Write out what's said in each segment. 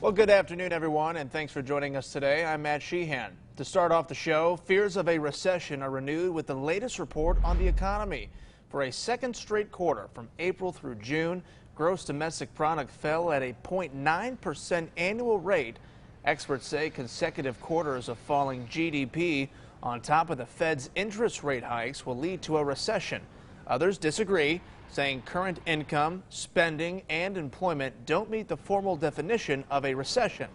Well, good afternoon, everyone, and thanks for joining us today. I'm Matt Sheehan. To start off the show, fears of a recession are renewed with the latest report on the economy. For a second straight quarter, from April through June, gross domestic product fell at a 0.9% annual rate. Experts say consecutive quarters of falling GDP on top of the Fed's interest rate hikes will lead to a recession. Others disagree, saying current income, spending, and employment don't meet the formal definition of a recession.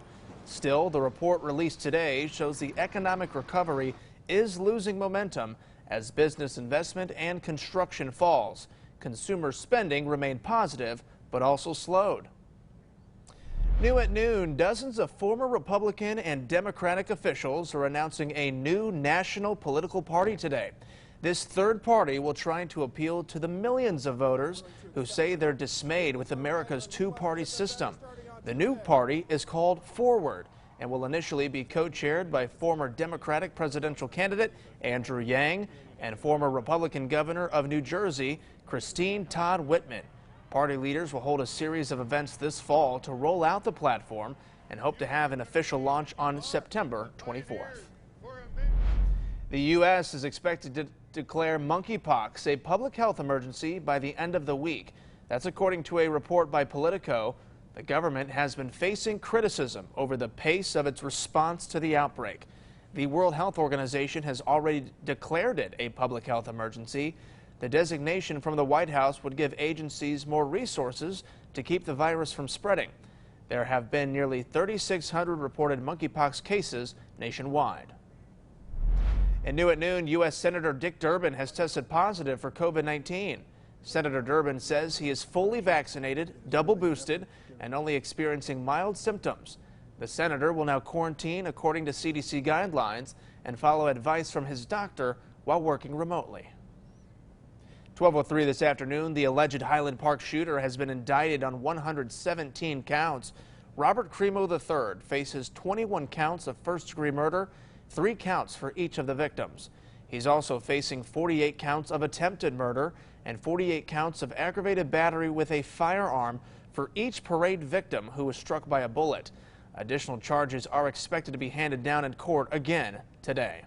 Still, the report released today shows the economic recovery is losing momentum as business investment and construction falls. Consumer spending remained positive, but also slowed. New at noon, dozens of former Republican and Democratic officials are announcing a new national political party today. This third party will try to appeal to the millions of voters who say they're dismayed with America's two-party system. The new party is called Forward and will initially be co-chaired by former Democratic presidential candidate Andrew Yang and former Republican governor of New Jersey, Christine Todd Whitman. Party leaders will hold a series of events this fall to roll out the platform and hope to have an official launch on September 24th. The U.S. is expected to declare monkeypox a public health emergency by the end of the week. That's according to a report by Politico. The government has been facing criticism over the pace of its response to the outbreak. The World Health Organization has already declared it a public health emergency. The designation from the White House would give agencies more resources to keep the virus from spreading. There have been nearly 3,600 reported monkeypox cases nationwide. And new at noon, U.S. Senator Dick Durbin has tested positive for COVID-19. Senator Durbin says he is fully vaccinated, double boosted, and only experiencing mild symptoms. The senator will now quarantine according to CDC guidelines and follow advice from his doctor while working remotely. 12:03 this afternoon, the alleged Highland Park shooter has been indicted on 117 counts. Robert Cremo III faces 21 counts of first-degree murder, 3 counts for each of the victims. He's also facing 48 counts of attempted murder and 48 counts of aggravated battery with a firearm for each parade victim who was struck by a bullet. Additional charges are expected to be handed down in court again today.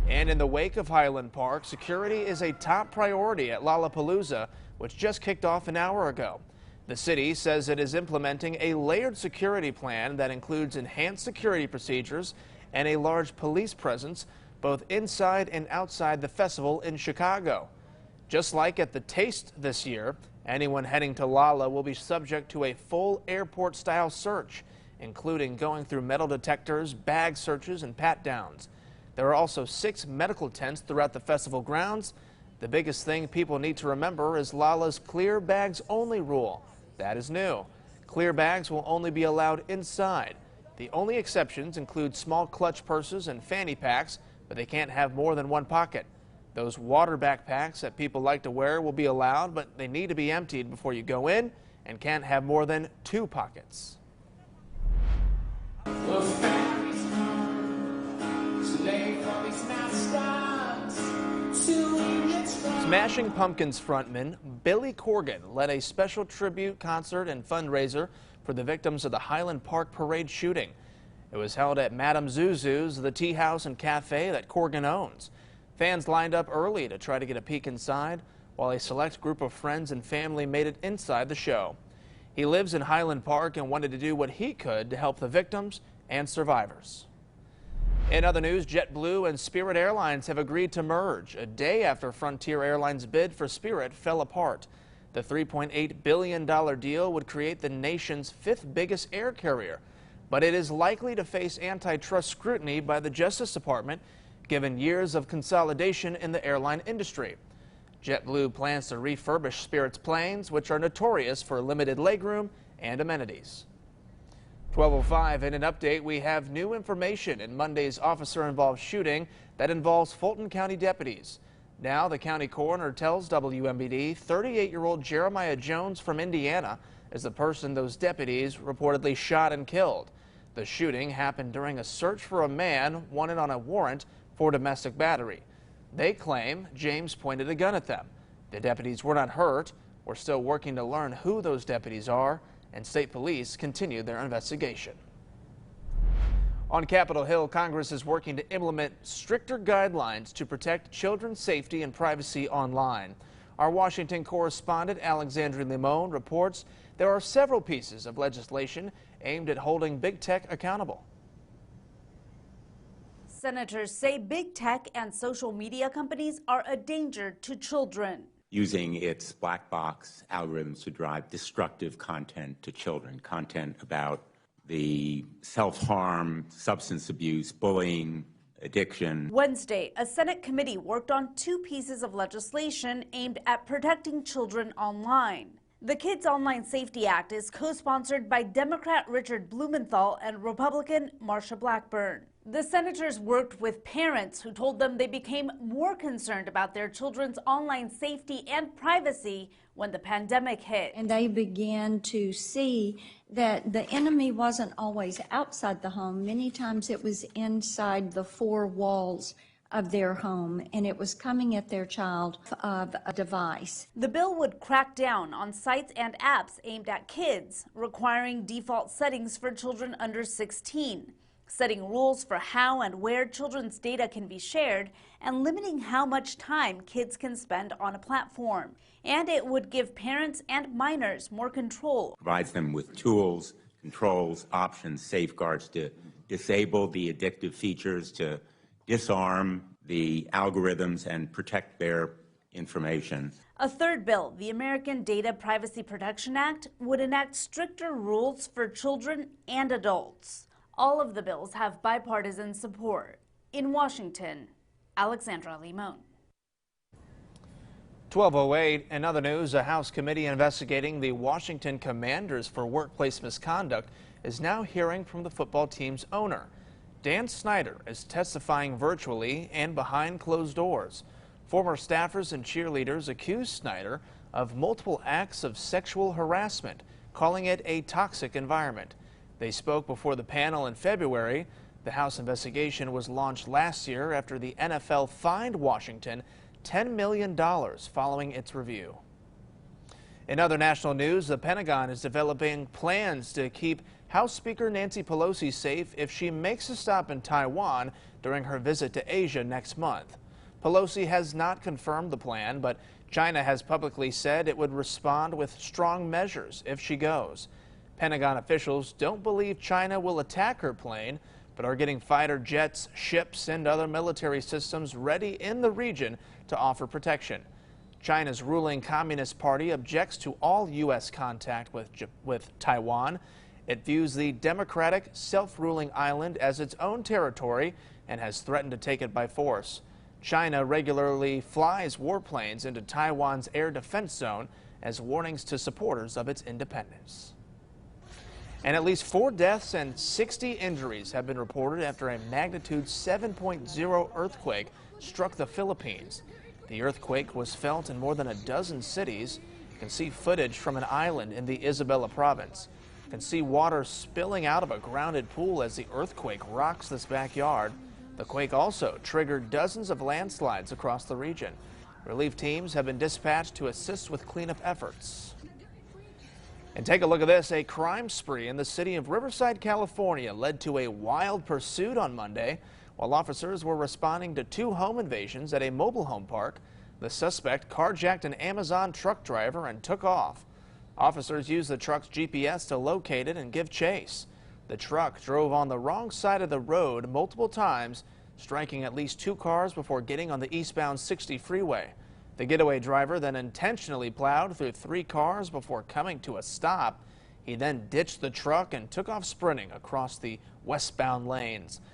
And in the wake of Highland Park, security is a top priority at Lollapalooza, which just kicked off an hour ago. The city says it is implementing a layered security plan that includes enhanced security procedures and a large police presence both inside and outside the festival in Chicago. Just like at the Taste this year, anyone heading to Lolla will be subject to a full airport-style search, including going through metal detectors, bag searches, and pat-downs. There are also 6 medical tents throughout the festival grounds. The biggest thing people need to remember is Lolla's clear bags only rule. That is new. Clear bags will only be allowed inside. The only exceptions include small clutch purses and fanny packs, but they can't have more than one pocket. Those water backpacks that people like to wear will be allowed, but they need to be emptied before you go in and can't have more than 2 pockets. Smashing Pumpkins frontman Billy Corgan led a special tribute concert and fundraiser for the victims of the Highland Park parade shooting. It was held at Madame Zuzu's, the tea house and cafe that Corgan owns. Fans lined up early to try to get a peek inside, while a select group of friends and family made it inside the show. He lives in Highland Park and wanted to do what he could to help the victims and survivors. In other news, JetBlue and Spirit Airlines have agreed to merge a day after Frontier Airlines' bid for Spirit fell apart. The $3.8 billion deal would create the nation's 5th biggest air carrier, but it is likely to face antitrust scrutiny by the Justice Department, given years of consolidation in the airline industry. JetBlue plans to refurbish Spirit's planes, which are notorious for limited legroom and amenities. 12:05, in an update, we have new information in Monday's officer-involved shooting that involves Fulton County deputies. Now, the county coroner tells WMBD 38-year-old Jeremiah Jones from Indiana is the person those deputies reportedly shot and killed. The shooting happened during a search for a man wanted on a warrant for domestic battery. They claim James pointed a gun at them. The deputies were not hurt. We're still working to learn who those deputies are and state police continue their investigation. On Capitol Hill, Congress is working to implement stricter guidelines to protect children's safety and privacy online. Our Washington correspondent Alexandra Limon reports there are several pieces of legislation aimed at holding big tech accountable. Senators say big tech and social media companies are a danger to children. Using its black box algorithms to drive destructive content to children, content about the self-harm, substance abuse, bullying, addiction. Wednesday, a Senate committee worked on two pieces of legislation aimed at protecting children online. The Kids Online Safety Act is co-sponsored by Democrat Richard Blumenthal and Republican Marsha Blackburn. The senators worked with parents who told them they became more concerned about their children's online safety and privacy when the pandemic hit. And they began to see that the enemy wasn't always outside the home. Many times it was inside the four walls of their home, and it was coming at their child of a device. The bill would crack down on sites and apps aimed at kids, requiring default settings for children under 16. Setting rules for how and where children's data can be shared, and limiting how much time kids can spend on a platform. And it would give parents and minors more control. Provides them with tools, controls, options, safeguards to disable the addictive features, to disarm the algorithms and protect their information. A third bill, the American Data Privacy Protection Act, would enact stricter rules for children and adults. All of the bills have bipartisan support. In Washington, Alexandra Limon. 12:08. In other news, a House committee investigating the Washington Commanders for workplace misconduct is now hearing from the football team's owner. Dan Snyder is testifying virtually and behind closed doors. Former staffers and cheerleaders accuse Snyder of multiple acts of sexual harassment, calling it a toxic environment. They spoke before the panel in February. The House investigation was launched last year after the NFL fined Washington $10 million following its review. In other national news, the Pentagon is developing plans to keep House Speaker Nancy Pelosi safe if she makes a stop in Taiwan during her visit to Asia next month. Pelosi has not confirmed the plan, but China has publicly said it would respond with strong measures if she goes. Pentagon officials don't believe China will attack her plane, but are getting fighter jets, ships, and other military systems ready in the region to offer protection. China's ruling Communist Party objects to all U.S. contact with Taiwan. It views the democratic, self-ruling island as its own territory and has threatened to take it by force. China regularly flies warplanes into Taiwan's air defense zone as warnings to supporters of its independence. And at least 4 deaths and 60 injuries have been reported after a magnitude 7.0 earthquake struck the Philippines. The earthquake was felt in more than a dozen cities. You can see footage from an island in the Isabela province. You can see water spilling out of a grounded pool as the earthquake rocks this backyard. The quake also triggered dozens of landslides across the region. Relief teams have been dispatched to assist with cleanup efforts. And take a look at this. A crime spree in the city of Riverside, California led to a wild pursuit on Monday. While officers were responding to 2 home invasions at a mobile home park, the suspect carjacked an Amazon truck driver and took off. Officers used the truck's GPS to locate it and give chase. The truck drove on the wrong side of the road multiple times, striking at least 2 cars before getting on the eastbound 60 freeway. The getaway driver then intentionally plowed through 3 cars before coming to a stop. He then ditched the truck and took off sprinting across the westbound lanes.